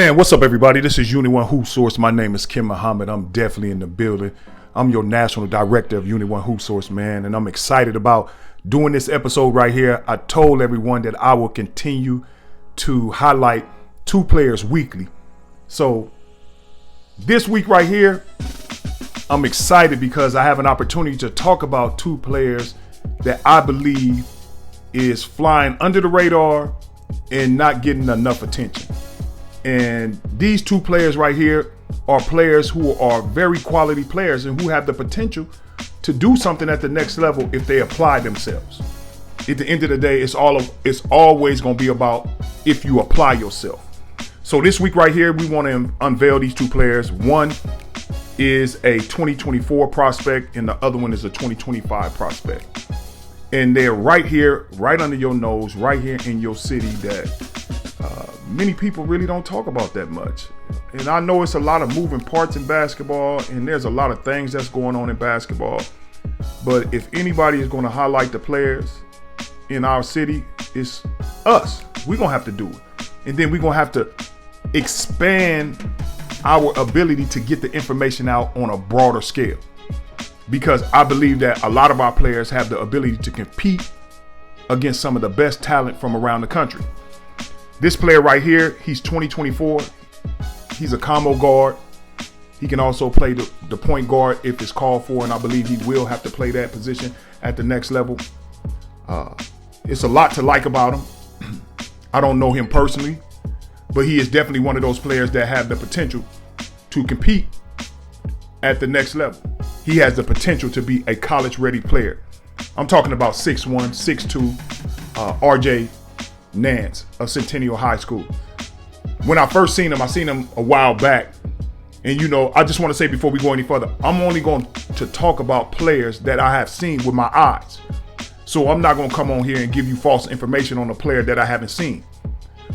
Man, what's up, everybody? This is Uni One Hoop Source. My name is Kim Muhammad. I'm definitely in the building. I'm your national director of Uni One Hoop Source, man, and I'm excited about doing this episode right here. I told everyone that I will continue to highlight two players weekly. So this week right here, I'm excited because I have an opportunity to talk about two players that I believe is flying under the radar and not getting enough attention. And these two players right here are players who are very quality players and who have the potential to do something at the next level if they apply themselves. At the end of the day, it's always going to be about if you apply yourself. So this week right here, we want to unveil these two players. One is a 2024 prospect and the other one is a 2025 prospect. And they're right here, right under your nose, right here in your city that many people really don't talk about that much. And I know it's a lot of moving parts in basketball and there's a lot of things that's going on in basketball. But if anybody is going to highlight the players in our city, it's us. We're going to have to do it. And then we're going to have to expand our ability to get the information out on a broader scale. Because I believe that a lot of our players have the ability to compete against some of the best talent from around the country. This player right here, he's 2024. He's a combo guard. He can also play the point guard if it's called for, and I believe he will have to play that position at the next level. It's a lot to like about him. I don't know him personally, but he is definitely one of those players that have the potential to compete at the next level. He has the potential to be a college-ready player. I'm talking about 6'1", 6'2", RJ Nance of Centennial High School. When I first seen him, I seen him a while back. And, I just want to say before we go any further, I'm only going to talk about players that I have seen with my eyes. So I'm not going to come on here and give you false information on a player that I haven't seen.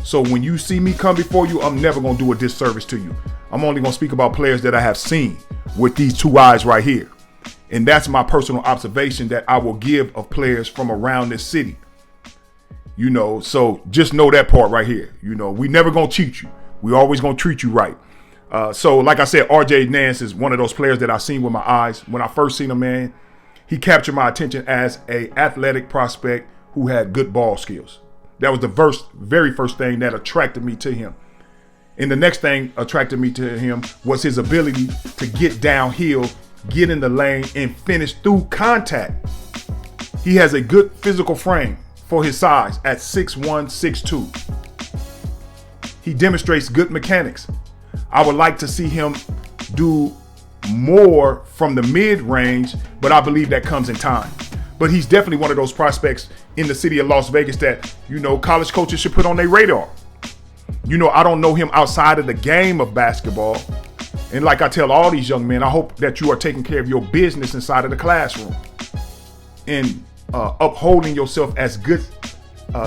So when you see me come before you, I'm never going to do a disservice to you. I'm only going to speak about players that I have seen with these two eyes right here. And that's my personal observation that I will give of players from around this city. So just know that part right here. We never going to cheat you. We always going to treat you right. So like I said, RJ Nance is one of those players that I seen with my eyes. When I first seen him, man, he captured my attention as a athletic prospect who had good ball skills. That was the very first thing that attracted me to him. And the next thing attracted me to him was his ability to get downhill, get in the lane, and finish through contact. He has a good physical frame for his size at 6'1", 6'2". He demonstrates good mechanics. I would like to see him do more from the mid-range, but I believe that comes in time. But he's definitely one of those prospects in the city of Las Vegas that, college coaches should put on their radar. I don't know him outside of the game of basketball. And like I tell all these young men, I hope that you are taking care of your business inside of the classroom and upholding yourself as good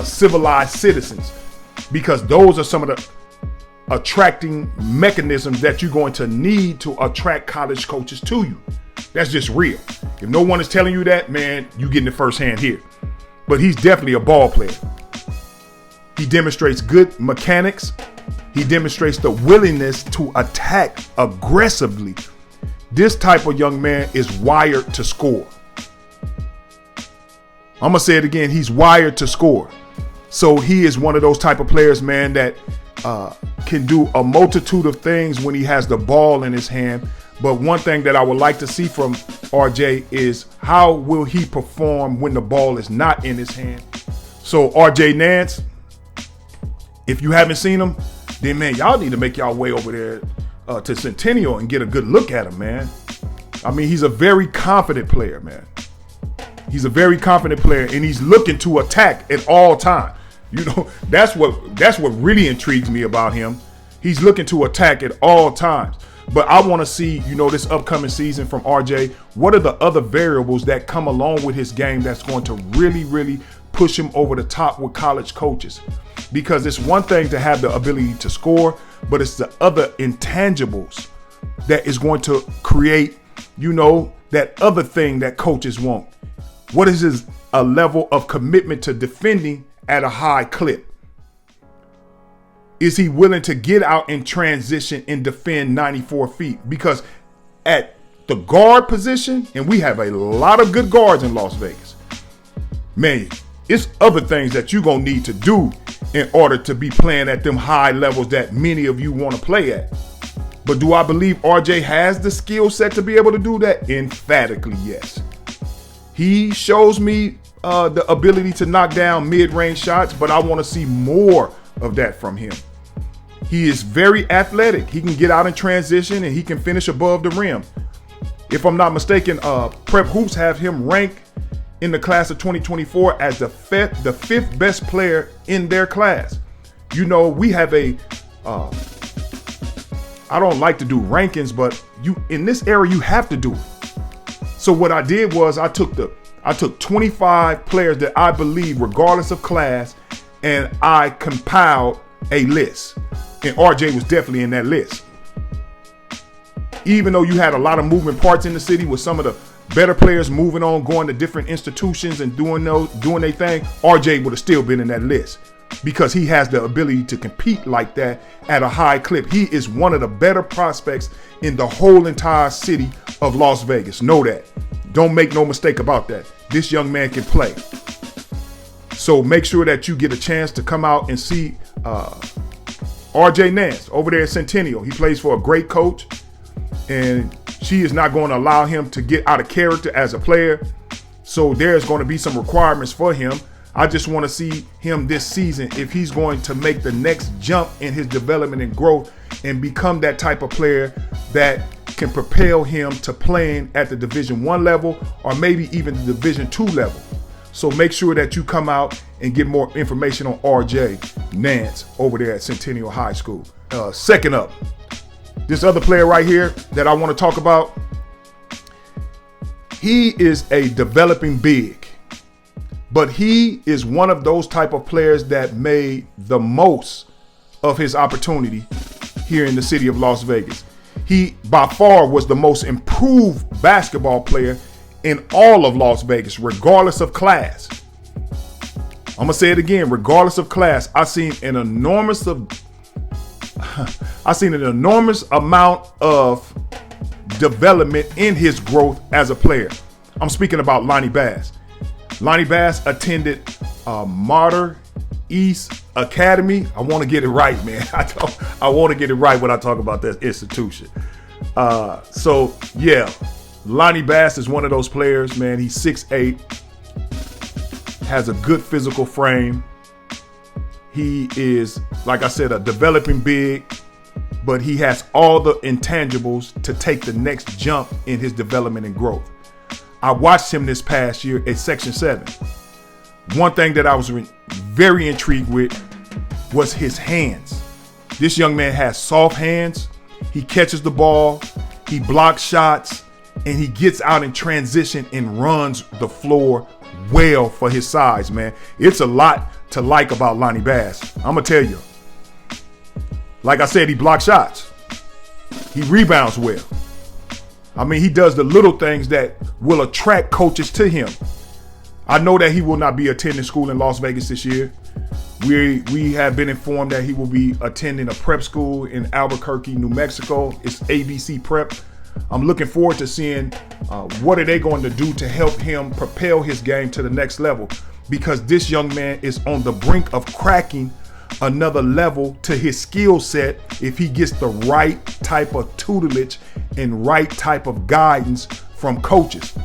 civilized citizens, because those are some of the attracting mechanisms that you're going to need to attract college coaches to you. That's just real. If no one is telling you that, man, you getting it firsthand here. But he's definitely a ball player. He demonstrates good mechanics. He demonstrates the willingness to attack aggressively. This type of young man is wired to score. I'm going to say it again. He's wired to score. So he is one of those type of players, man, that can do a multitude of things when he has the ball in his hand. But one thing that I would like to see from RJ is how will he perform when the ball is not in his hand. So RJ Nance, if you haven't seen him, then, man, y'all need to make y'all way over there to Centennial and get a good look at him, man. I mean, he's a very confident player, man. He's a very confident player, and he's looking to attack at all times. That's what really intrigues me about him. He's looking to attack at all times. But I want to see, this upcoming season from RJ, what are the other variables that come along with his game that's going to really, really push him over the top with college coaches? Because it's one thing to have the ability to score, but it's the other intangibles that is going to create, that other thing that coaches want. What is a level of commitment to defending at a high clip? is he willing to get out in transition and defend 94 feet? Because at the guard position, and we have a lot of good guards in Las Vegas, man, it's other things that you're going to need to do in order to be playing at them high levels that many of you want to play at. But do I believe RJ has the skill set to be able to do that? Emphatically, yes. He shows me the ability to knock down mid-range shots, but I want to see more of that from him. He is very athletic. He can get out in transition and he can finish above the rim. If I'm not mistaken, Prep Hoops have him ranked in the class of 2024 as the fifth best player in their class. You know, we have I don't like to do rankings, but in this era, you have to do it. So what I did was I took 25 players that I believe, regardless of class, and I compiled a list. And RJ was definitely in that list. Even though you had a lot of moving parts in the city with some of the better players moving on, going to different institutions and doing their thing, RJ would have still been in that list because he has the ability to compete like that at a high clip. He is one of the better prospects in the whole entire city of Las Vegas. Know that. Don't make no mistake about that. This young man can play. So make sure that you get a chance to come out and see RJ Nance over there at Centennial. He plays for a great coach, and she is not going to allow him to get out of character as a player. So there's going to be some requirements for him. I just want to see him this season if he's going to make the next jump in his development and growth and become that type of player that can propel him to playing at the Division I level or maybe even the Division II level. So make sure that you come out and get more information on RJ Nance over there at Centennial High School. Second up, this other player right here that I want to talk about, he is a developing big, but he is one of those type of players that made the most of his opportunity here in the city of Las Vegas. He by far was the most improved basketball player in all of Las Vegas, regardless of class. I'm gonna say it again, regardless of class. I seen an enormous amount of development in his growth as a player. I'm speaking about Lonnie Bass. Lonnie Bass attended Martyr East Academy. I want to get it right, man. I want to get it right when I talk about that institution. So yeah, Lonnie Bass is one of those players, man. He's 6'8", has a good physical frame. He is, like I said, a developing big, but he has all the intangibles to take the next jump in his development and growth. I watched him this past year at Section 7. One thing that I was very intrigued with was his hands. This young man has soft hands. He catches the ball, he blocks shots, and he gets out in transition and runs the floor well for his size, man. It's a lot to like about Lonnie Bass. I'm going to tell you. Like I said, he blocks shots. He rebounds well. I mean, he does the little things that will attract coaches to him. I know that he will not be attending school in Las Vegas this year. We have been informed that he will be attending a prep school in Albuquerque, New Mexico. It's ABC Prep. I'm looking forward to seeing what are they going to do to help him propel his game to the next level, because this young man is on the brink of cracking another level to his skill set if he gets the right type of tutelage and right type of guidance from coaches.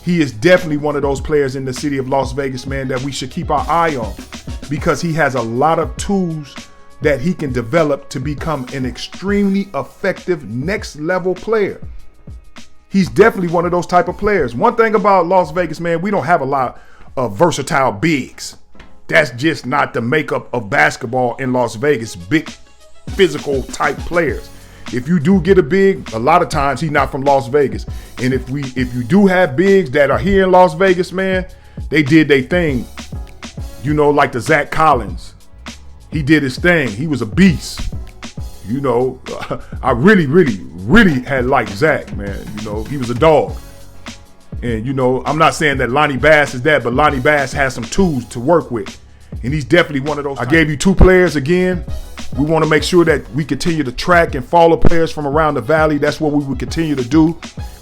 He is definitely one of those players in the city of Las Vegas, man, that we should keep our eye on, because he has a lot of tools that he can develop to become an extremely effective next level player. He's definitely one of those type of players. One thing about Las Vegas, man, we don't have a lot of versatile bigs. That's just not the makeup of basketball in Las Vegas, big physical type players. If you do get a big, a lot of times he's not from Las Vegas. And if you do have bigs that are here in Las Vegas, man, they did their thing. You know, like the Zach Collins. He did his thing. He was a beast. You know, I really had liked Zach, man. You know, he was a dog. And, you know, I'm not saying that Lonnie Bass is that, but Lonnie Bass has some tools to work with. And he's definitely one of those. I gave you 2 players again. We want to make sure that we continue to track and follow players from around the valley. That's what we will continue to do.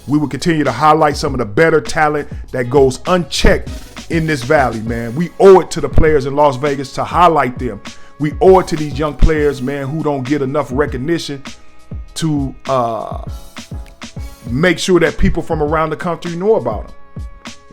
We will continue to highlight some of the better talent that goes unchecked in this valley, man. We owe it to the players in Las Vegas to highlight them. We owe it to these young players, man, who don't get enough recognition to make sure that people from around the country know about them.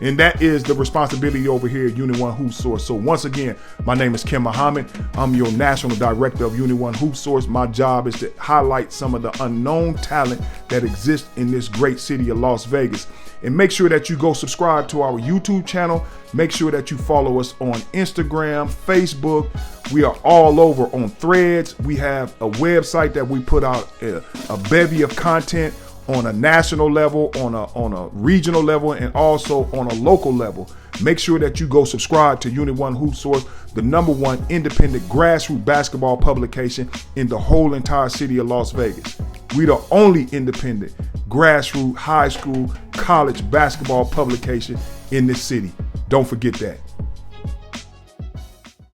And that is the responsibility over here at Unit 1 Hoop Source. So once again, my name is Kim Muhammad. I'm your National Director of Unit 1 Hoop Source. My job is to highlight some of the unknown talent that exists in this great city of Las Vegas. And make sure that you go subscribe to our YouTube channel. Make sure that you follow us on Instagram, Facebook. We are all over on Threads. We have a website that we put out a bevy of content on a national level, on a regional level, and also on a local level. Make sure that you go subscribe to Unit 1 Hoop Source, the #1 independent grassroots basketball publication in the whole entire city of Las Vegas. We the only independent grassroots high school, college basketball publication in this city. Don't forget that.